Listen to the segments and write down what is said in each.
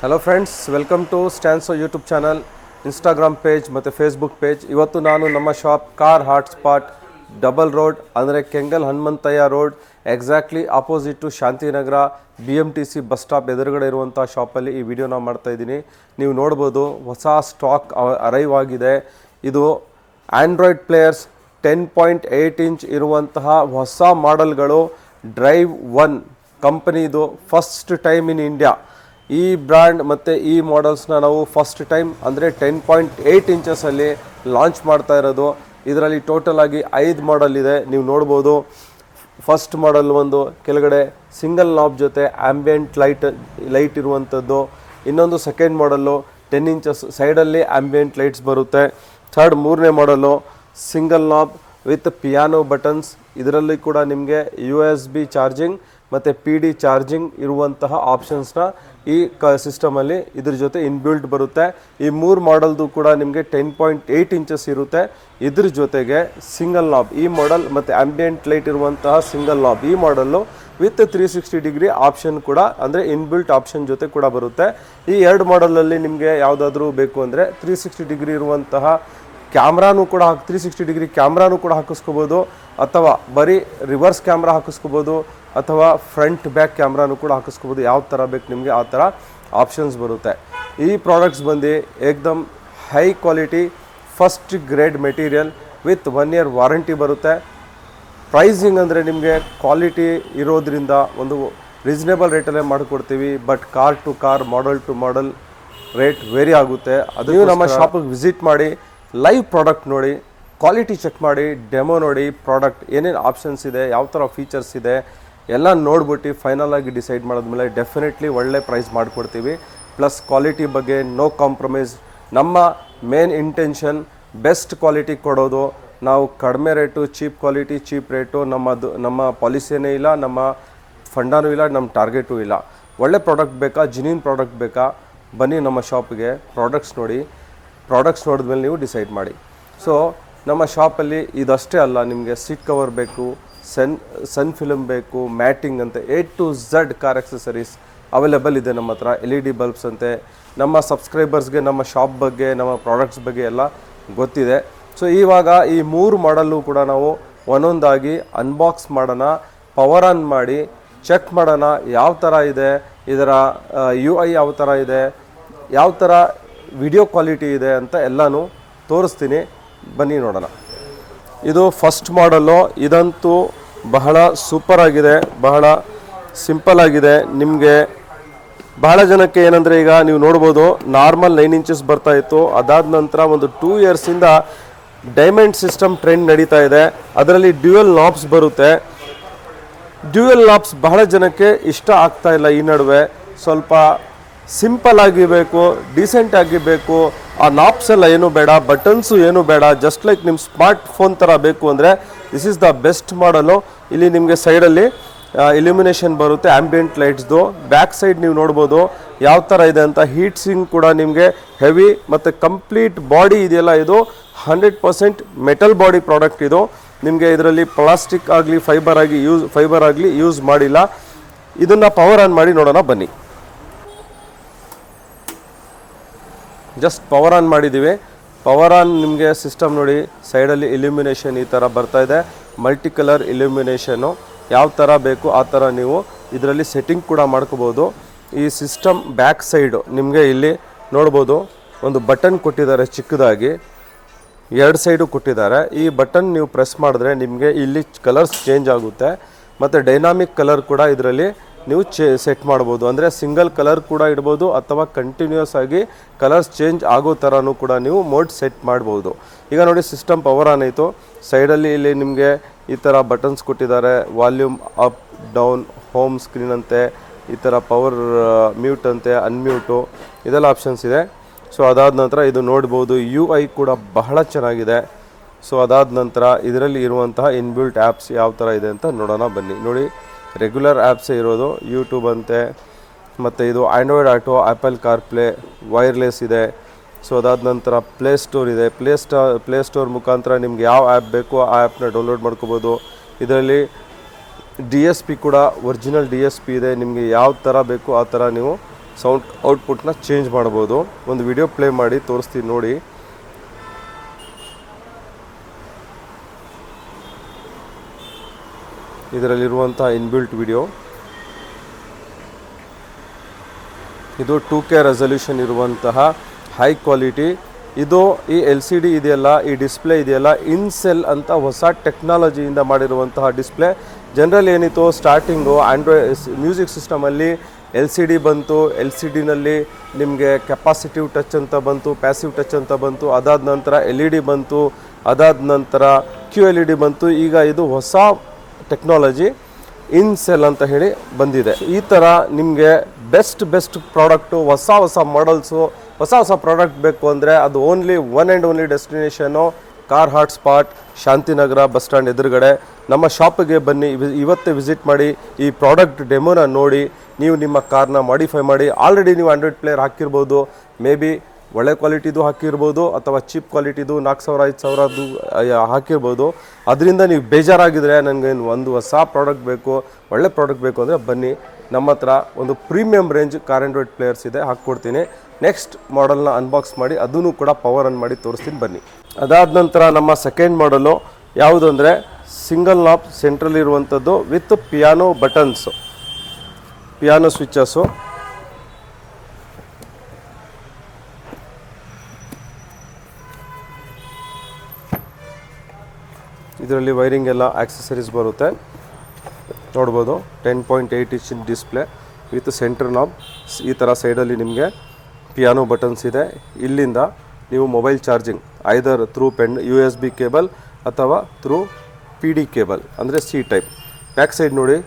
Hello friends, welcome to Stanso YouTube channel, Instagram page ಮತ್ತು Facebook page. ಇವತ್ತು ನಾನು ನಮ್ಮ shop Car Hotspot double road ಅಂದರೆ Kengal Hanumanthaiah road exactly opposite to Shantinagar BMTC bus stop ಎದುರುಗಡೆ ಇರುವಂಥ ಶಾಪಲ್ಲಿ ಈ ವಿಡಿಯೋನ ಮಾಡ್ತಾಯಿದ್ದೀನಿ. ನೀವು ನೋಡ್ಬೋದು ಹೊಸ ಸ್ಟಾಕ್ ಅರೈವ್ ಆಗಿದೆ. ಇದು ಆಂಡ್ರಾಯ್ಡ್ ಪ್ಲೇಯರ್ಸ್ 10.8 ಇಂಚ್ ಇರುವಂತಹ ಹೊಸ ಮಾಡೆಲ್ಗಳು. ಡ್ರೈವ್ 1 ಕಂಪನಿದು ಫಸ್ಟ್ ಟೈಮ್ ಇನ್ ಇಂಡಿಯಾ. ಈ ಬ್ರ್ಯಾಂಡ್ ಮತ್ತು ಈ ಮಾಡೆಲ್ಸ್ನ ನಾವು ಫಸ್ಟ್ ಟೈಮ್ ಅಂದರೆ 10.8 ಇಂಚಸಲ್ಲಿ ಲಾಂಚ್ ಮಾಡ್ತಾ ಇರೋದು. ಇದರಲ್ಲಿ ಟೋಟಲ್ ಆಗಿ 5 ಮಾಡೆಲ್ ಇದೆ, ನೀವು ನೋಡ್ಬೋದು. ಫಸ್ಟ್ ಮಾಡೆಲ್ ಒಂದು ಕೆಳಗಡೆ ಸಿಂಗಲ್ ನಾಬ್ ಜೊತೆ ಆಂಬಿಯೆಂಟ್ ಲೈಟ್ ಇರುವಂಥದ್ದು. ಇನ್ನೊಂದು ಸೆಕೆಂಡ್ ಮಾಡೆಲ್ಲು 10 ಇಂಚಸ್ ಸೈಡಲ್ಲಿ ಆಂಬಿಯೆಂಟ್ ಲೈಟ್ಸ್ ಬರುತ್ತೆ. ಮೂರನೇ model single knob with piano buttons. ಇದರಲ್ಲಿ ಕೂಡ ನಿಮಗೆ USB ಚಾರ್ಜಿಂಗ್ ಮತ್ತು PD ಚಾರ್ಜಿಂಗ್ ಇರುವಂತಹ ಆಪ್ಷನ್ಸ್ನ ಈ ಸಿಸ್ಟಮಲ್ಲಿ ಇದ್ರ ಜೊತೆ ಇನ್ಬಿಲ್ಟ್ ಬರುತ್ತೆ. ಈ 3 ಮಾಡೆಲ್ದು ಕೂಡ ನಿಮಗೆ 10.8 ಇಂಚಸ್ ಇರುತ್ತೆ. ಇದ್ರ ಜೊತೆಗೆ ಸಿಂಗಲ್ ನಾಬ್ ಈ ಮಾಡೆಲ್ ಮತ್ತು ಆಂಬಿಯೆಂಟ್ ಲೈಟ್ ಇರುವಂತಹ ಸಿಂಗಲ್ ನಾಬ್ ಈ ಮಾಡೆಲ್ಲು ವಿತ್ 360 ಡಿಗ್ರಿ ಆಪ್ಷನ್ ಕೂಡ ಅಂದರೆ ಇನ್ಬಿಲ್ಟ್ ಆಪ್ಷನ್ ಜೊತೆ ಕೂಡ ಬರುತ್ತೆ. ಈ 2 ಮಾಡೆಲಲ್ಲಿ ನಿಮಗೆ ಯಾವುದಾದ್ರೂ ಬೇಕು ಅಂದರೆ 360 ಡಿಗ್ರಿ ಇರುವಂತಹ ಕ್ಯಾಮ್ರಾನು ಕೂಡ 360 ಡಿಗ್ರಿ ಕ್ಯಾಮ್ರಾನು ಕೂಡ ಹಾಕಿಸ್ಕೋಬೋದು, ಅಥವಾ ಬರೀ ರಿವರ್ಸ್ ಕ್ಯಾಮ್ರಾ ಹಾಕಿಸ್ಕೋಬೋದು, ಅಥವಾ ಫ್ರಂಟ್ ಬ್ಯಾಕ್ ಕ್ಯಾಮ್ರಾನು ಕೂಡ ಹಾಕಿಸ್ಕೋಬೋದು. ಯಾವ ಥರ ಬೇಕು ನಿಮಗೆ ಆ ಥರ ಆಪ್ಷನ್ಸ್ ಬರುತ್ತೆ. ಈ ಪ್ರಾಡಕ್ಟ್ಸ್ ಬಂದು ಏಕ್ದಮ್ high quality first grade material with 1 year warranty ಬರುತ್ತೆ. ಪ್ರೈಸಿಂಗ್ ಅಂದರೆ ನಿಮಗೆ ಕ್ವಾಲಿಟಿ ಇರೋದ್ರಿಂದ ಒಂದು ರೀಸನೇಬಲ್ ರೇಟಲ್ಲೇ ಮಾಡಿಕೊಡ್ತೀವಿ. But car to car, model to model rate vary ಆಗುತ್ತೆ. ಅದು ನೀವು ನಮ್ಮ ಶಾಪಿಗೆ ವಿಸಿಟ್ ಮಾಡಿ, ಲೈವ್ ಪ್ರಾಡಕ್ಟ್ ನೋಡಿ, ಕ್ವಾಲಿಟಿ ಚೆಕ್ ಮಾಡಿ, ಡೆಮೋ ನೋಡಿ, ಪ್ರಾಡಕ್ಟ್ ಏನೇನು ಆಪ್ಷನ್ಸ್ ಇದೆ, ಯಾವ ಥರ ಫೀಚರ್ಸ್ ಇದೆ ಎಲ್ಲ ನೋಡ್ಬಿಟ್ಟು ಫೈನಲ್ ಆಗಿ ಡಿಸೈಡ್ ಮಾಡಿದ್ಮೇಲೆ ಡೆಫಿನೆಟ್ಲಿ ಒಳ್ಳೆ ಪ್ರೈಸ್ ಮಾಡಿಕೊಡ್ತೀವಿ. ಪ್ಲಸ್ ಕ್ವಾಲಿಟಿ ಬಗ್ಗೆ ನೋ ಕಾಂಪ್ರಮೈಸ್. ನಮ್ಮ ಮೇನ್ ಇಂಟೆನ್ಷನ್ ಬೆಸ್ಟ್ ಕ್ವಾಲಿಟಿ ಕೊಡೋದು. ನಾವು ಕಡಿಮೆ rate, cheap quality, cheap rate ನಮ್ಮ ಪಾಲಿಸಿನೇ ಇಲ್ಲ, ನಮ್ಮ ಫಂಡಾನೂ ಇಲ್ಲ, ನಮ್ಮ ಟಾರ್ಗೆಟೂ ಇಲ್ಲ. ಒಳ್ಳೆ ಪ್ರಾಡಕ್ಟ್ ಬೇಕಾ, ಜಿನಿನ್ ಪ್ರಾಡಕ್ಟ್ ಬೇಕಾ, ಬನ್ನಿ ನಮ್ಮ ಶಾಪಿಗೆ, ಪ್ರಾಡಕ್ಟ್ಸ್ ನೋಡಿ. ಪ್ರಾಡಕ್ಟ್ಸ್ ನೋಡಿದ್ಮೇಲೆ ನೀವು ಡಿಸೈಡ್ ಮಾಡಿ. ಸೊ ನಮ್ಮ ಶಾಪಲ್ಲಿ ಇದಷ್ಟೇ ಅಲ್ಲ, ನಿಮಗೆ ಸೀಟ್ ಕವರ್ ಬೇಕು, ಸನ್ ಫಿಲ್ಮ್ ಬೇಕು, ಮ್ಯಾಟಿಂಗ್ ಅಂತೆ A to Z car accessories available ಇದೆ ನಮ್ಮ ಹತ್ರ. LED ಬಲ್ಬ್ಸ್ ಅಂತೆ. ನಮ್ಮ ಸಬ್ಸ್ಕ್ರೈಬರ್ಸ್ಗೆ ನಮ್ಮ ಶಾಪ್ ಬಗ್ಗೆ, ನಮ್ಮ ಪ್ರಾಡಕ್ಟ್ಸ್ ಬಗ್ಗೆ ಎಲ್ಲ ಗೊತ್ತಿದೆ. ಸೊ ಇವಾಗ ಈ 3 ಮಾಡಲ್ಲು ಕೂಡ ನಾವು ಒಂದೊಂದಾಗಿ ಅನ್ಬಾಕ್ಸ್ ಮಾಡೋಣ, ಪವರ್ ಆನ್ ಮಾಡಿ ಚೆಕ್ ಮಾಡೋಣ ಯಾವ ಥರ ಇದೆ, ಇದರ UI ಯಾವ ಥರ ಇದೆ, ಯಾವ ಥರ ವಿಡಿಯೋ ಕ್ವಾಲಿಟಿ ಇದೆ ಅಂತ ಎಲ್ಲನೂ ತೋರಿಸ್ತೀನಿ. ಬನ್ನಿ ನೋಡೋಣ. ಇದು ಫಸ್ಟ್ ಮಾಡಲ್ಲು. ಇದಂತೂ ಬಹಳ ಸೂಪರ್ ಆಗಿದೆ, ಬಹಳ ಸಿಂಪಲ್ ಆಗಿದೆ. ನಿಮಗೆ ಬಹಳ ಜನಕ್ಕೆ ಏನಂದರೆ, ಈಗ ನೀವು ನೋಡ್ಬೋದು ನಾರ್ಮಲ್ 9 ಇಂಚಸ್ ಬರ್ತಾ ಇತ್ತು. ಅದಾದ ನಂತರ ಒಂದು 2 ಇಯರ್ಸಿಂದ ಡೈಮಂಡ್ ಸಿಸ್ಟಮ್ ಟ್ರೆಂಡ್ ನಡೀತಾ ಇದೆ. ಅದರಲ್ಲಿ ಡ್ಯುಯಲ್ ನಾಬ್ಸ್ ಬರುತ್ತೆ. ಡ್ಯುಯಲ್ ನಾಬ್ಸ್ ಬಹಳ ಜನಕ್ಕೆ ಇಷ್ಟ ಆಗ್ತಾ ಇಲ್ಲ. ಈ ನಡುವೆ ಸ್ವಲ್ಪ ಸಿಂಪಲ್ ಆಗಿರಬೇಕು, ಡೀಸೆಂಟ್ ಆಗಿರಬೇಕು. ಆ ನಾಬ್ಸ್ ಎಲ್ಲ ಏನೂ ಬೇಡ, ಬಟನ್ಸು ಏನೂ ಬೇಡ, ಜಸ್ಟ್ ಲೈಕ್ ನಿಮ್ಮ ಸ್ಮಾರ್ಟ್ ಫೋನ್ ಥರ ಬೇಕು ಅಂದರೆ ದಿಸ್ ಈಸ್ ದ ಬೆಸ್ಟ್ ಮಾಡಲು. ಇಲ್ಲಿ ನಿಮಗೆ ಸೈಡಲ್ಲಿ ಇಲ್ಯುಮಿನೇಷನ್ ಬರುತ್ತೆ, ಆಂಬಿಯೆಂಟ್ ಲೈಟ್ಸ್ದು. ಬ್ಯಾಕ್ ಸೈಡ್ ನೀವು ನೋಡ್ಬೋದು ಯಾವ ಥರ ಇದೆ ಅಂತ. ಹೀಟ್ ಸಿಂಕ್ ಕೂಡ ನಿಮಗೆ ಹೆವಿ ಮತ್ತು ಕಂಪ್ಲೀಟ್ ಬಾಡಿ ಇದೆಯಲ್ಲ, ಇದು 100% ಮೆಟಲ್ ಬಾಡಿ ಪ್ರಾಡಕ್ಟ್. ಇದು ನಿಮಗೆ ಇದರಲ್ಲಿ ಪ್ಲಾಸ್ಟಿಕ್ ಆಗಲಿ ಫೈಬರ್ ಆಗಲಿ ಯೂಸ್ ಮಾಡಿಲ್ಲ. ಇದನ್ನು ಪವರ್ ಆನ್ ಮಾಡಿ ನೋಡೋಣ ಬನ್ನಿ. ಜಸ್ಟ್ ಪವರ್ ಆನ್ ಮಾಡಿದ್ದೀವಿ. ಪವರ್ ಆನ್ ನಿಮಗೆ ಸಿಸ್ಟಮ್ ನೋಡಿ, ಸೈಡಲ್ಲಿ ಇಲ್ಯುಮಿನೇಷನ್ ಈ ಥರ ಬರ್ತಾ ಇದೆ. ಮಲ್ಟಿ ಕಲರ್ ಇಲ್ಯುಮಿನೇಷನ್ನು ಯಾವ ಥರ ಬೇಕು ಆ ಥರ ನೀವು ಇದರಲ್ಲಿ ಸೆಟ್ಟಿಂಗ್ ಕೂಡ ಮಾಡ್ಕೋಬೋದು. ಈ ಸಿಸ್ಟಮ್ ಬ್ಯಾಕ್ ಸೈಡು ನಿಮಗೆ ಇಲ್ಲಿ ನೋಡ್ಬೋದು ಒಂದು ಬಟನ್ ಕೊಟ್ಟಿದ್ದಾರೆ ಚಿಕ್ಕದಾಗಿ, 2 ಸೈಡು ಕೊಟ್ಟಿದ್ದಾರೆ. ಈ ಬಟನ್ ನೀವು ಪ್ರೆಸ್ ಮಾಡಿದ್ರೆ ನಿಮಗೆ ಇಲ್ಲಿ ಕಲರ್ಸ್ ಚೇಂಜ್ ಆಗುತ್ತೆ. ಮತ್ತು ಡೈನಾಮಿಕ್ ಕಲರ್ ಕೂಡ ಇದರಲ್ಲಿ ನೀವು ಸೆಟ್ ಮಾಡ್ಬೋದು. ಅಂದರೆ ಸಿಂಗಲ್ ಕಲರ್ ಕೂಡ ಇಡ್ಬೋದು, ಅಥವಾ ಕಂಟಿನ್ಯೂಸ್ ಆಗಿ ಕಲರ್ಸ್ ಚೇಂಜ್ ಆಗೋ ಥರನೂ ಕೂಡ ನೀವು ಮೋಡ್ ಸೆಟ್ ಮಾಡ್ಬೋದು. ಈಗ ನೋಡಿ ಸಿಸ್ಟಮ್ ಪವರ್ ಆನ್ ಆಯಿತು. ಸೈಡಲ್ಲಿ ಇಲ್ಲಿ ನಿಮಗೆ ಈ ಥರ ಬಟನ್ಸ್ ಕೊಟ್ಟಿದ್ದಾರೆ. Volume up down, home screen ಅಂತೆ, ಈ ಥರ ಪವರ್ ಮ್ಯೂಟ್ ಅಂತೆ, ಅನ್ಮ್ಯೂಟು, ಇದೆಲ್ಲ ಆಪ್ಷನ್ಸ್ ಇದೆ. ಸೊ ಅದಾದ ನಂತರ ಇದು ನೋಡ್ಬೋದು UI ಕೂಡ ಬಹಳ ಚೆನ್ನಾಗಿದೆ. ಸೊ ಅದಾದ ನಂತರ ಇದರಲ್ಲಿ ಇರುವಂತಹ ಇನ್ಬಿಲ್ಟ್ ಆ್ಯಪ್ಸ್ ಯಾವ ಥರ ಇದೆ ಅಂತ ನೋಡೋಣ ಬನ್ನಿ. ನೋಡಿ ರೆಗ್ಯುಲರ್ ಆ್ಯಪ್ಸೇ ಇರೋದು, ಯೂಟ್ಯೂಬ್ ಅಂತೆ, ಮತ್ತು ಇದು Android auto, apple car play, wireless ಇದೆ. ಸೊ ಅದಾದ ನಂತರ ಪ್ಲೇಸ್ಟೋರ್ ಇದೆ. ಪ್ಲೇಸ್ಟೋರ್ ಮುಖಾಂತರ ನಿಮ್ಗೆ ಯಾವ ಆ್ಯಪ್ ಬೇಕೋ ಆ ಆ್ಯಪ್ನ ಡೌನ್ಲೋಡ್ ಮಾಡ್ಕೋಬೋದು. ಇದರಲ್ಲಿ DSP ಕೂಡ ಒರಿಜಿನಲ್ DSP ಇದೆ. ನಿಮಗೆ ಯಾವ ಥರ ಬೇಕೋ ಆ ಥರ ನೀವು ಸೌಂಡ್ ಔಟ್ಪುಟ್ನ ಚೇಂಜ್ ಮಾಡ್ಬೋದು. ಒಂದು ವಿಡಿಯೋ ಪ್ಲೇ ಮಾಡಿ ತೋರಿಸ್ತೀನಿ ನೋಡಿ. ಇದರಲ್ಲಿರುವಂತಹ ಇನ್ಬಿಲ್ಟ್ ವಿಡಿಯೋ. ಇದು 2K ರೆಸಲ್ಯೂಷನ್ ಇರುವಂತಹ ಹೈ ಕ್ವಾಲಿಟಿ. ಇದು ಈ LCD ಇದೆಯಲ್ಲ, ಈ ಡಿಸ್ಪ್ಲೇ ಇದೆಯಲ್ಲ, ಇನ್ಸೆಲ್ ಅಂತ ಹೊಸ ಟೆಕ್ನಾಲಜಿಯಿಂದ ಮಾಡಿರುವಂತಹ ಡಿಸ್ಪ್ಲೇ. ಜನರಲ್ ಏನಿತ್ತು ಸ್ಟಾರ್ಟಿಂಗು ಮ್ಯೂಸಿಕ್ ಸಿಸ್ಟಮಲ್ಲಿ LCD ಬಂತು. LCDನಲ್ಲಿ ನಿಮಗೆ ಕೆಪಾಸಿಟಿವ್ ಟಚ್ ಅಂತ ಬಂತು, ಪ್ಯಾಸಿವ್ ಟಚ್ ಅಂತ ಬಂತು. ಅದಾದ ನಂತರ LED ಬಂತು, ಅದಾದ ನಂತರ QLED ಬಂತು. ಈಗ ಇದು ಹೊಸ ಟೆಕ್ನಾಲಜಿ ಇನ್ಸೆಲ್ ಅಂತ ಹೇಳಿ ಬಂದಿದೆ. ಈ ಥರ ನಿಮಗೆ ಬೆಸ್ಟ್ ಪ್ರಾಡಕ್ಟು, ಹೊಸ ಮಾಡಲ್ಸು, ಹೊಸ ಪ್ರಾಡಕ್ಟ್ ಬೇಕು ಅಂದರೆ ಅದು only one and only destination Car Hotspot, Shantinagar bus stand ಎದುರುಗಡೆ. ನಮ್ಮ ಶಾಪಿಗೆ ಬನ್ನಿ, ಇವತ್ತೇ ವಿಸಿಟ್ ಮಾಡಿ, ಈ ಪ್ರಾಡಕ್ಟ್ ಡೆಮೋನ ನೋಡಿ. ನೀವು ನಿಮ್ಮ ಕಾರ್ನ ಮಾಡಿಫೈ ಮಾಡಿ. ಆಲ್ರೆಡಿ ನೀವು ಆಂಡ್ರಾಯ್ಡ್ ಪ್ಲೇಯರ್ ಹಾಕಿರ್ಬೋದು, ಮೇ ಬಿ ಒಳ್ಳೆ ಕ್ವಾಲಿಟಿದು ಹಾಕಿರ್ಬೋದು ಅಥವಾ ಚೀಪ್ ಕ್ವಾಲಿಟಿದು 4000-5000ದು ಹಾಕಿರ್ಬೋದು. ಅದರಿಂದ ನೀವು ಬೇಜಾರಾಗಿದ್ದರೆ ನನಗೆ ಒಂದು ಹೊಸ ಪ್ರಾಡಕ್ಟ್ ಬೇಕು, ಒಳ್ಳೆ ಪ್ರಾಡಕ್ಟ್ ಬೇಕು ಅಂದರೆ ಬನ್ನಿ. ನಮ್ಮ ಹತ್ರ ಒಂದು premium range car Android players ಇದೆ, ಹಾಕ್ಕೊಡ್ತೀನಿ. ನೆಕ್ಸ್ಟ್ ಮಾಡೆಲ್ನ ಅನ್ಬಾಕ್ಸ್ ಮಾಡಿ ಅದನ್ನು ಕೂಡ ಪವರ್ ಆನ್ ಮಾಡಿ ತೋರಿಸ್ತೀನಿ ಬನ್ನಿ. ಅದಾದ ನಂತರ ನಮ್ಮ ಸೆಕೆಂಡ್ ಮಾಡಲು ಯಾವುದು ಅಂದರೆ ಸಿಂಗಲ್ ನಾಬ್ ಸೆಂಟ್ರಲ್ ಇರುವಂಥದ್ದು ವಿತ್ ಪಿಯಾನೋ ಬಟನ್ಸು, ಪಿಯಾನೋ ಸ್ವಿಚಸ್ಸು. ಇದರಲ್ಲಿ ವೈರಿಂಗ್ ಎಲ್ಲ ಆಕ್ಸೆಸರೀಸ್ ಬರುತ್ತೆ ನೋಡ್ಬೋದು. 10.8 inch display with centre knob. ಈ ಥರ ಸೈಡಲ್ಲಿ ನಿಮಗೆ ಪಿಯಾನೋ ಬಟನ್ಸ್ ಇದೆ. ಇಲ್ಲಿಂದ ನೀವು ಮೊಬೈಲ್ ಚಾರ್ಜಿಂಗ್ ಐದರ್ ಥ್ರೂ USB ಕೇಬಲ್ ಅಥವಾ ಥ್ರೂ PD ಕೇಬಲ್ ಅಂದರೆ C ಟೈಪ್. ಬ್ಯಾಕ್ ಸೈಡ್ ನೋಡಿ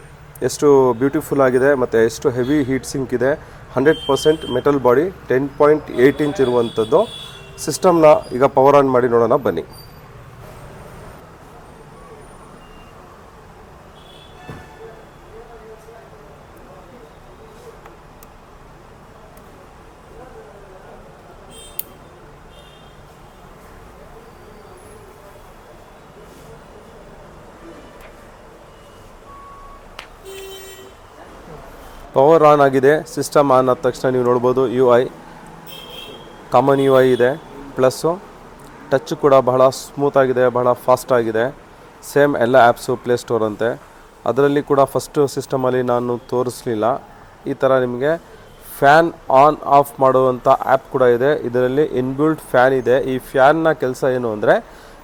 ಎಷ್ಟು ಬ್ಯೂಟಿಫುಲ್ ಆಗಿದೆ ಮತ್ತು ಎಷ್ಟು ಹೆವಿ ಹೀಟ್ ಸಿಂಕ್ ಇದೆ. 100% ಮೆಟಲ್ ಬಾಡಿ, 10.8 ಇಂಚ್ ಇರುವಂಥದ್ದು. ಸಿಸ್ಟಮ್ನ ಈಗ ಪವರ್ ಆನ್ ಮಾಡಿ ನೋಡೋಣ ಬನ್ನಿ. ಪವರ್ ಆನ್ ಆಗಿದೆ. ಸಿಸ್ಟಮ್ ಆನ್ ಆದ ತಕ್ಷಣ ನೀವು ನೋಡ್ಬೋದು UI ಕಾಮನ್ UI ಇದೆ. ಪ್ಲಸ್ಸು ಟಚ್ ಕೂಡ ಬಹಳ ಸ್ಮೂತಾಗಿದೆ, ಬಹಳ ಫಾಸ್ಟಾಗಿದೆ. ಸೇಮ್ ಎಲ್ಲ ಆ್ಯಪ್ಸು ಪ್ಲೇಸ್ಟೋರ್ ಅಂತೆ. ಅದರಲ್ಲಿ ಕೂಡ ಫಸ್ಟು ಸಿಸ್ಟಮಲ್ಲಿ ನಾನು ತೋರಿಸಲಿಲ್ಲ. ಈ ಥರ ನಿಮಗೆ ಫ್ಯಾನ್ ಆನ್ ಆಫ್ ಮಾಡುವಂಥ ಆ್ಯಪ್ ಕೂಡ ಇದೆ. ಇದರಲ್ಲಿ ಇನ್ಬಿಲ್ಟ್ ಫ್ಯಾನ್ ಇದೆ. ಈ ಫ್ಯಾನ್ನ ಕೆಲಸ ಏನು ಅಂದರೆ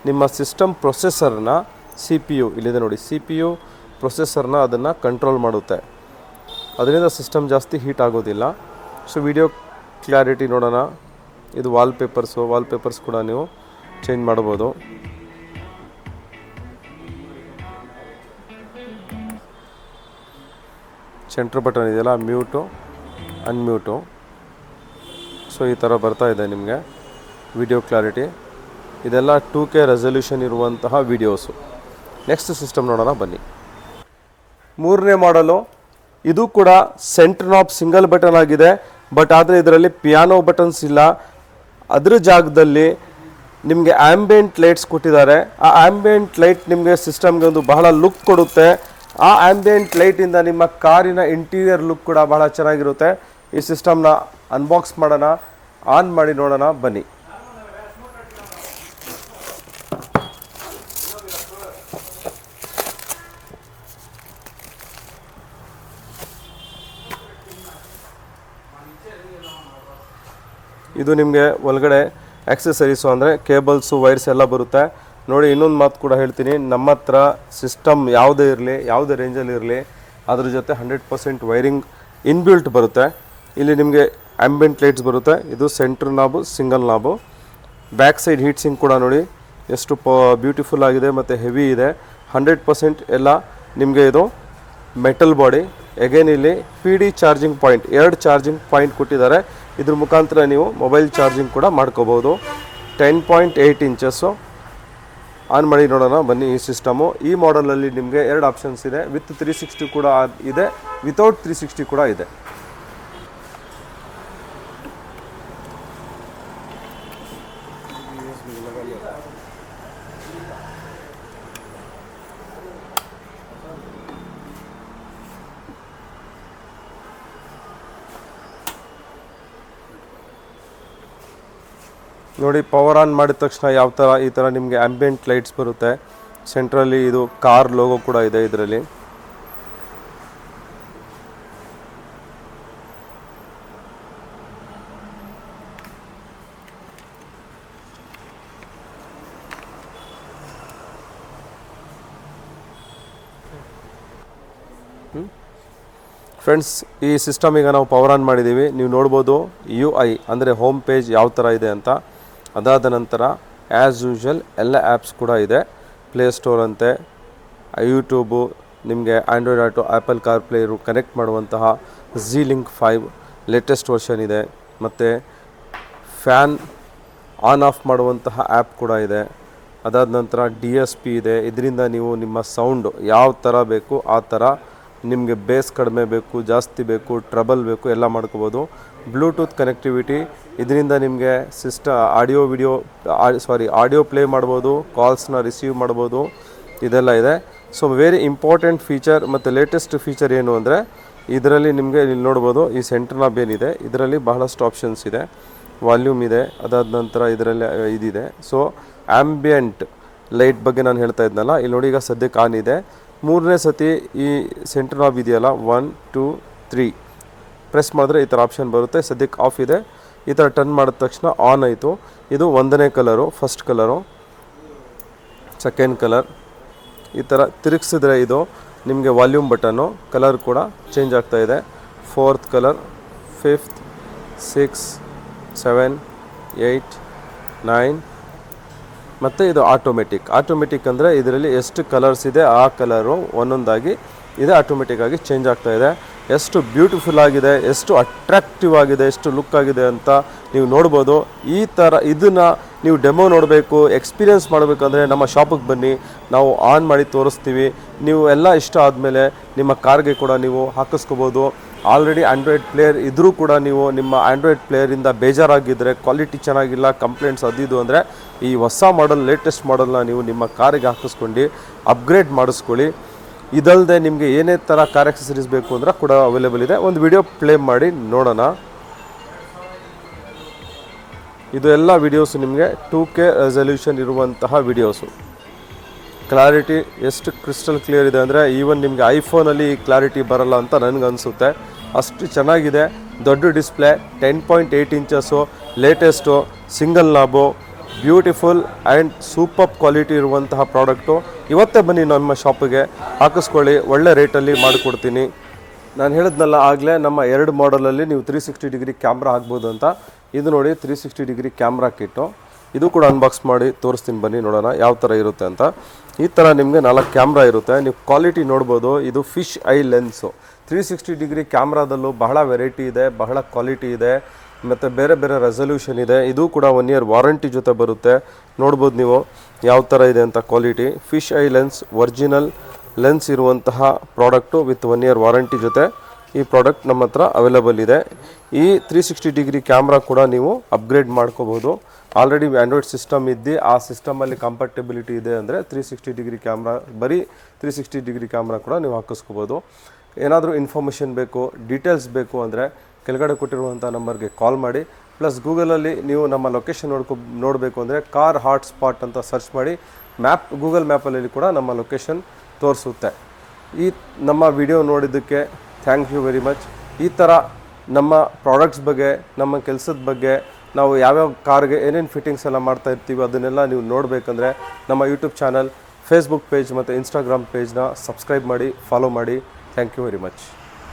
ನಿಮ್ಮ ಸಿಸ್ಟಮ್ ಪ್ರೊಸೆಸರ್ನ CPU ಇಲ್ಲಿದೆ ನೋಡಿ, CPU ಪ್ರೊಸೆಸರ್ನ ಅದನ್ನು ಕಂಟ್ರೋಲ್ ಮಾಡುತ್ತೆ. ಅದರಿಂದ ಸಿಸ್ಟಮ್ ಜಾಸ್ತಿ ಹೀಟ್ ಆಗೋದಿಲ್ಲ. ಸೊ ವಿಡಿಯೋ ಕ್ಲಾರಿಟಿ ನೋಡೋಣ. ಇದು ವಾಲ್ಪೇಪರ್ಸ್ ಕೂಡ ನೀವು ಚೇಂಜ್ ಮಾಡ್ಬೋದು. ಸೆಂಟ್ರ್ ಬಟನ್ ಇದೆಯಲ್ಲ, ಮ್ಯೂಟು ಅನ್ಮ್ಯೂಟು. ಸೊ ಈ ಥರ ಬರ್ತಾ ಇದೆ ನಿಮಗೆ ವಿಡಿಯೋ ಕ್ಲಾರಿಟಿ. ಇದೆಲ್ಲ 2K ರೆಸಲ್ಯೂಷನ್ ಇರುವಂತಹ ವಿಡಿಯೋಸು. ನೆಕ್ಸ್ಟ್ ಸಿಸ್ಟಮ್ ನೋಡೋಣ ಬನ್ನಿ. ಮೂರನೇ ಮಾಡಲು ಇದು ಕೂಡ ಸೆಂಟರ್ ನಾಬ್ ಸಿಂಗಲ್ ಬಟನ್ ಆಗಿದೆ. ಬಟ್ ಆದರೆ ಇದರಲ್ಲಿ ಪಿಯಾನೋ ಬಟನ್ಸ್ ಇಲ್ಲ. ಅದರ ಜಾಗದಲ್ಲಿ ನಿಮಗೆ ಆ್ಯಂಬಿಯೆಂಟ್ ಲೈಟ್ಸ್ ಕೊಟ್ಟಿದ್ದಾರೆ. ಆ ಆ್ಯಂಬಿಯೆಂಟ್ ಲೈಟ್ ನಿಮಗೆ ಸಿಸ್ಟಮ್ಗೆ ಒಂದು ಬಹಳ ಲುಕ್ ಕೊಡುತ್ತೆ. ಆ ಆ್ಯಂಬಿಯೆಂಟ್ ಲೈಟಿಂದ ನಿಮ್ಮ ಕಾರಿನ ಇಂಟೀರಿಯರ್ ಲುಕ್ ಕೂಡ ಬಹಳ ಚೆನ್ನಾಗಿರುತ್ತೆ. ಈ ಸಿಸ್ಟಮ್ನ ಅನ್ಬಾಕ್ಸ್ ಮಾಡೋಣ, ಆನ್ ಮಾಡಿ ನೋಡೋಣ ಬನ್ನಿ. ಇದು ನಿಮಗೆ ಒಳಗಡೆ ಆಕ್ಸೆಸರೀಸು ಅಂದರೆ ಕೇಬಲ್ಸು, ವೈರ್ಸ್ ಎಲ್ಲ ಬರುತ್ತೆ ನೋಡಿ. ಇನ್ನೊಂದು ಮಾತು ಕೂಡ ಹೇಳ್ತೀನಿ, ನಮ್ಮ ಹತ್ರ ಸಿಸ್ಟಮ್ ಯಾವುದೇ ಇರಲಿ, ಯಾವುದೇ ರೇಂಜಲ್ಲಿ ಇರಲಿ, ಅದ್ರ ಜೊತೆ 100% ವೈರಿಂಗ್ ಇನ್ಬಿಲ್ಟ್ ಬರುತ್ತೆ. ಇಲ್ಲಿ ನಿಮಗೆ ಆ್ಯಂಬಿಯೆಂಟ್ ಲೈಟ್ಸ್ ಬರುತ್ತೆ. ಇದು centre knob, single knob. Back side heat sink ಕೂಡ ನೋಡಿ ಎಷ್ಟು ಬ್ಯೂಟಿಫುಲ್ ಆಗಿದೆ ಮತ್ತು ಹೆವಿ ಇದೆ. 100% ಎಲ್ಲ ನಿಮಗೆ ಇದು ಮೆಟಲ್ ಬಾಡಿ. ಎಗೇನ್ ಇಲ್ಲಿ PD charging point, 2 charging point ಕೊಟ್ಟಿದ್ದಾರೆ. ಇದ್ರ ಮುಖಾಂತರ ನೀವು ಮೊಬೈಲ್ ಚಾರ್ಜಿಂಗ್ ಕೂಡ ಮಾಡ್ಕೋಬೋದು. 10.8 ಇಂಚಸ್ಸು. ಆನ್ ಮಾಡಿ ನೋಡೋಣ ಬನ್ನಿ ಈ ಸಿಸ್ಟಮು. ಈ ಮಾಡಲಲ್ಲಿ ನಿಮಗೆ 2 ಆಪ್ಷನ್ಸ್ ಇದೆ. ವಿತ್ 360 ಕೂಡ ಇದೆ, ವಿತೌಟ್ 360 ಕೂಡ ಇದೆ. ನೋಡಿ ಪವರ್ ಆನ್ ಮಾಡಿದ ತಕ್ಷಣ ಯಾವ ಥರ ಈ ಥರ ನಿಮಗೆ ಆಂಬಿಯೆಂಟ್ ಲೈಟ್ಸ್ ಬರುತ್ತೆ. ಸೆಂಟ್ರಲ್ಲಿ ಇದು ಕಾರ್ ಲೋಗೋ ಕೂಡ ಇದೆ ಇದರಲ್ಲಿ. ಫ್ರೆಂಡ್ಸ್, ಈ ಸಿಸ್ಟಮ್ ಈಗ ನಾವು ಪವರ್ ಆನ್ ಮಾಡಿದ್ದೀವಿ. ನೀವು ನೋಡ್ಬೋದು UI ಅಂದರೆ ಹೋಮ್ ಪೇಜ್ ಯಾವ ಥರ ಇದೆ ಅಂತ. ಅದಾದ ನಂತರ ಆ್ಯಸ್ ಯೂಶ್ವಲ್ ಎಲ್ಲ ಆ್ಯಪ್ಸ್ ಕೂಡ ಇದೆ. ಪ್ಲೇಸ್ಟೋರ್ ಅಂತೆ, ಯೂಟ್ಯೂಬು, ನಿಮಗೆ Android auto, apple car player connect ಮಾಡುವಂತಹ Z-Link 5 ಲೇಟೆಸ್ಟ್ ವರ್ಷನ್ ಇದೆ. ಮತ್ತು ಫ್ಯಾನ್ ಆನ್ ಆಫ್ ಮಾಡುವಂತಹ ಆ್ಯಪ್ ಕೂಡ ಇದೆ. ಅದಾದ ನಂತರ DSP ಇದೆ. ಇದರಿಂದ ನೀವು ನಿಮ್ಮ ಸೌಂಡು ಯಾವ ಥರ ಬೇಕು ಆ ಥರ, ನಿಮಗೆ ಬೇಸ್ ಕಡಿಮೆ ಬೇಕು, ಜಾಸ್ತಿ ಬೇಕು, ಟ್ರಬಲ್ ಬೇಕು, ಎಲ್ಲ ಮಾಡ್ಕೋಬೋದು. ಬ್ಲೂಟೂತ್ ಕನೆಕ್ಟಿವಿಟಿ, ಇದರಿಂದ ನಿಮಗೆ ಆಡಿಯೋ ಪ್ಲೇ ಮಾಡ್ಬೋದು, ಕಾಲ್ಸ್ನ ರಿಸೀವ್ ಮಾಡ್ಬೋದು, ಇದೆಲ್ಲ ಇದೆ. ಸೊ ವೆರಿ ಇಂಪಾರ್ಟೆಂಟ್ ಫೀಚರ್ ಮತ್ತು ಲೇಟೆಸ್ಟ್ ಫೀಚರ್ ಏನು ಅಂದರೆ ಇದರಲ್ಲಿ ನಿಮಗೆ ಇಲ್ಲಿ ನೋಡ್ಬೋದು ಈ ಸೆಂಟರ್ ನಾಬ್ ಏನಿದೆ ಇದರಲ್ಲಿ ಬಹಳಷ್ಟು ಆಪ್ಷನ್ಸ್ ಇದೆ. ವಾಲ್ಯೂಮ್ ಇದೆ, ಅದಾದ ನಂತರ ಇದರಲ್ಲಿ ಇದಿದೆ. ಸೊ ಆಂಬಿಯೆಂಟ್ ಲೈಟ್ ಬಗ್ಗೆ ನಾನು ಹೇಳ್ತಾ ಇದ್ನಲ್ಲ, ಇಲ್ಲಿ ನೋಡಿ ಈಗ ಸದ್ಯಕ್ಕೆ ಆನ್ ಇದೆ. ಮೂರನೇ ಸತಿ ಈ ಸೆಂಟರ್ ನಾಬ್ ಇದೆಯಲ್ಲ 1 2 3 ಪ್ರೆಸ್ ಮಾಡಿದ್ರೆ ಈ ಥರ ಆಪ್ಷನ್ ಬರುತ್ತೆ. ಸದ್ಯಕ್ಕೆ ಆಫ್ ಇದೆ. ಈ ಥರ ಟರ್ನ್ ಮಾಡಿದ ತಕ್ಷಣ ಆನ್ ಆಯಿತು. ಇದು 1ನೇ colour, first colour, second colour. ಈ ಥರ ತಿರುಗಿಸಿದ್ರೆ ಇದು ನಿಮಗೆ ವಾಲ್ಯೂಮ್ ಬಟನ್ನು, ಕಲರ್ ಕೂಡ ಚೇಂಜ್ ಆಗ್ತಾ ಇದೆ. 4th ಕಲರ್, 5th, 6, 7, 8, 9 ಮತ್ತು ಇದು ಆಟೋಮೆಟಿಕ್ ಅಂದರೆ ಇದರಲ್ಲಿ ಎಷ್ಟು ಕಲರ್ಸ್ ಇದೆ ಆ ಕಲರು ಒಂದೊಂದಾಗಿ ಇದೆ ಆಟೋಮೆಟಿಕ್ಕಾಗಿ ಚೇಂಜ್ ಆಗ್ತಾ ಇದೆ. ಎಷ್ಟು ಬ್ಯೂಟಿಫುಲ್ ಆಗಿದೆ, ಎಷ್ಟು ಅಟ್ರಾಕ್ಟಿವ್ ಆಗಿದೆ, ಎಷ್ಟು ಲುಕ್ ಆಗಿದೆ ಅಂತ ನೀವು ನೋಡ್ಬೋದು. ಈ ಥರ ಇದನ್ನು ನೀವು ಡೆಮೋ ನೋಡಬೇಕು, ಎಕ್ಸ್ಪೀರಿಯೆನ್ಸ್ ಮಾಡಬೇಕಂದ್ರೆ ನಮ್ಮ ಶಾಪಿಗೆ ಬನ್ನಿ, ನಾವು ಆನ್ ಮಾಡಿ ತೋರಿಸ್ತೀವಿ. ನೀವು ಎಲ್ಲ ಇಷ್ಟ ಆದಮೇಲೆ ನಿಮ್ಮ ಕಾರ್ಗೆ ಕೂಡ ನೀವು ಹಾಕಿಸ್ಕೋಬೋದು. ಆಲ್ರೆಡಿ ಆಂಡ್ರಾಯ್ಡ್ ಪ್ಲೇಯರ್ ಇದ್ದರೂ ಕೂಡ ನೀವು ನಿಮ್ಮ ಆಂಡ್ರಾಯ್ಡ್ ಪ್ಲೇಯರಿಂದ ಬೇಜಾರಾಗಿದ್ದರೆ, ಕ್ವಾಲಿಟಿ ಚೆನ್ನಾಗಿಲ್ಲ, ಕಂಪ್ಲೇಂಟ್ಸ್ ಅದಿದ್ದು ಅಂದರೆ ಈ ಹೊಸ ಮಾಡೆಲ್, ಲೇಟೆಸ್ಟ್ ಮಾಡೆಲ್ನ ನೀವು ನಿಮ್ಮ ಕಾರಿಗೆ ಹಾಕಿಸ್ಕೊಂಡು ಅಪ್ಗ್ರೇಡ್ ಮಾಡಿಸ್ಕೊಳ್ಳಿ. ಇದಲ್ಲದೆ ನಿಮಗೆ ಏನೇ ಥರ ಕಾರ್ ಆಕ್ಸೆಸರೀಸ್ ಬೇಕು ಅಂದರೆ ಕೂಡ ಅವೈಲೇಬಲ್ ಇದೆ. ಒಂದು ವಿಡಿಯೋ ಪ್ಲೇ ಮಾಡಿ ನೋಡೋಣ. ಇದು ಎಲ್ಲ ವಿಡಿಯೋಸು ನಿಮಗೆ 2K ರೆಸಲ್ಯೂಷನ್ ಇರುವಂತಹ ವಿಡಿಯೋಸು. ಕ್ಲಾರಿಟಿ ಎಷ್ಟು ಕ್ರಿಸ್ಟಲ್ ಕ್ಲಿಯರ್ ಇದೆ ಅಂದರೆ ಈವನ್ ನಿಮಗೆ ಐಫೋನಲ್ಲಿ ಈ ಕ್ಲಾರಿಟಿ ಬರಲ್ಲ ಅಂತ ನನಗನ್ಸುತ್ತೆ. ಅಷ್ಟು ಚೆನ್ನಾಗಿದೆ. ದೊಡ್ಡ display, 10.8 inches, latest, single knob, beautiful and super quality ಇರುವಂತಹ ಪ್ರಾಡಕ್ಟು. ಇವತ್ತೇ ಬನ್ನಿ ನಮ್ಮ ಶಾಪಿಗೆ, ಹಾಕಿಸ್ಕೊಳ್ಳಿ, ಒಳ್ಳೆ ರೇಟಲ್ಲಿ ಮಾಡಿಕೊಡ್ತೀನಿ. ನಾನು ಹೇಳಿದ್ನಲ್ಲ ಆಗಲೇ, ನಮ್ಮ 2 ಮಾಡಲಲ್ಲಿ ನೀವು 360 ಡಿಗ್ರಿ ಕ್ಯಾಮ್ರಾ ಹಾಕ್ಬೋದು ಅಂತ. ಇದು ನೋಡಿ 360 ಡಿಗ್ರಿ ಕ್ಯಾಮ್ರಾ ಕಿಟ್ಟು. ಇದು ಕೂಡ ಅನ್ಬಾಕ್ಸ್ ಮಾಡಿ ತೋರಿಸ್ತೀನಿ, ಬನ್ನಿ ನೋಡೋಣ ಯಾವ ಥರ ಇರುತ್ತೆ ಅಂತ. ಈ ಥರ ನಿಮಗೆ 4 ಕ್ಯಾಮ್ರಾ ಇರುತ್ತೆ. ನೀವು ಕ್ವಾಲಿಟಿ ನೋಡ್ಬೋದು. ಇದು ಫಿಶ್ ಐ ಲೆನ್ಸು. 360 ಡಿಗ್ರಿ ಕ್ಯಾಮ್ರಾದಲ್ಲೂ ಬಹಳ ವೆರೈಟಿ ಇದೆ, ಬಹಳ ಕ್ವಾಲಿಟಿ ಇದೆ ಮತ್ತು ಬೇರೆ ಬೇರೆ ರೆಸಲ್ಯೂಷನ್ ಇದೆ. ಇದು ಕೂಡ 1 ಇಯರ್ ವಾರಂಟಿ ಜೊತೆ ಬರುತ್ತೆ. ನೋಡ್ಬೋದು ನೀವು ಯಾವ ಥರ ಇದೆ ಅಂತ quality. Fish I lens, original lens ಇರುವಂತಹ ಪ್ರಾಡಕ್ಟು ವಿತ್ 1 ಇಯರ್ ವಾರಂಟಿ ಜೊತೆ ಈ ಪ್ರಾಡಕ್ಟ್ ನಮ್ಮ ಹತ್ರ ಅವೈಲೇಬಲ್ ಇದೆ. ಈ 360 ಡಿಗ್ರಿ ಕ್ಯಾಮ್ರಾ ಕೂಡ ನೀವು ಅಪ್ಗ್ರೇಡ್ ಮಾಡ್ಕೋಬೋದು. ಆಲ್ರೆಡಿ ಆಂಡ್ರಾಯ್ಡ್ ಸಿಸ್ಟಮ್ ಇದ್ದು ಆ ಸಿಸ್ಟಮಲ್ಲಿ ಕಂಫರ್ಟಬಿಲಿಟಿ ಇದೆ ಅಂದರೆ 360 ಡಿಗ್ರಿ ಕ್ಯಾಮ್ರಾ, ಬರೀ 360 ಡಿಗ್ರಿ ಕ್ಯಾಮ್ರಾ ಕೂಡ ನೀವು ಹಾಕಿಸ್ಕೋಬೋದು. ಏನಾದರೂ ಇನ್ಫಾರ್ಮೇಷನ್ ಬೇಕು, ಡೀಟೇಲ್ಸ್ ಬೇಕು ಅಂದರೆ ಕೆಳಗಡೆ ಕೊಟ್ಟಿರುವಂಥ ನಂಬರ್ಗೆ ಕಾಲ್ ಮಾಡಿ. ಪ್ಲಸ್ ಗೂಗಲಲ್ಲಿ ನೀವು ನಮ್ಮ ಲೊಕೇಶನ್ ನೋಡಬೇಕು ಅಂದರೆ ಕಾರ್ ಹಾಟ್ ಸ್ಪಾಟ್ ಅಂತ ಸರ್ಚ್ ಮಾಡಿ, ಗೂಗಲ್ ಮ್ಯಾಪಲ್ಲಿ ಕೂಡ ನಮ್ಮ ಲೊಕೇಶನ್ ತೋರಿಸುತ್ತೆ. ಈ ನಮ್ಮ ವಿಡಿಯೋ ನೋಡಿದ್ದಕ್ಕೆ ಥ್ಯಾಂಕ್ ಯು ವೆರಿ ಮಚ್. ಈ ಥರ ನಮ್ಮ ಪ್ರಾಡಕ್ಟ್ಸ್ ಬಗ್ಗೆ, ನಮ್ಮ ಕೆಲಸದ ಬಗ್ಗೆ, ನಾವು ಯಾವ್ಯಾವ ಕಾರ್ಗೆ ಏನೇನು ಫಿಟ್ಟಿಂಗ್ಸ್ ಎಲ್ಲ ಮಾಡ್ತಾ ಇರ್ತೀವಿ ಅದನ್ನೆಲ್ಲ ನೀವು ನೋಡಬೇಕಂದ್ರೆ ನಮ್ಮ ಯೂಟ್ಯೂಬ್ ಚಾನಲ್, ಫೇಸ್ಬುಕ್ ಪೇಜ್ ಮತ್ತು ಇನ್ಸ್ಟಾಗ್ರಾಮ್ ಪೇಜ್ನ ಸಬ್ಸ್ಕ್ರೈಬ್ ಮಾಡಿ, ಫಾಲೋ ಮಾಡಿ. Thank you very much.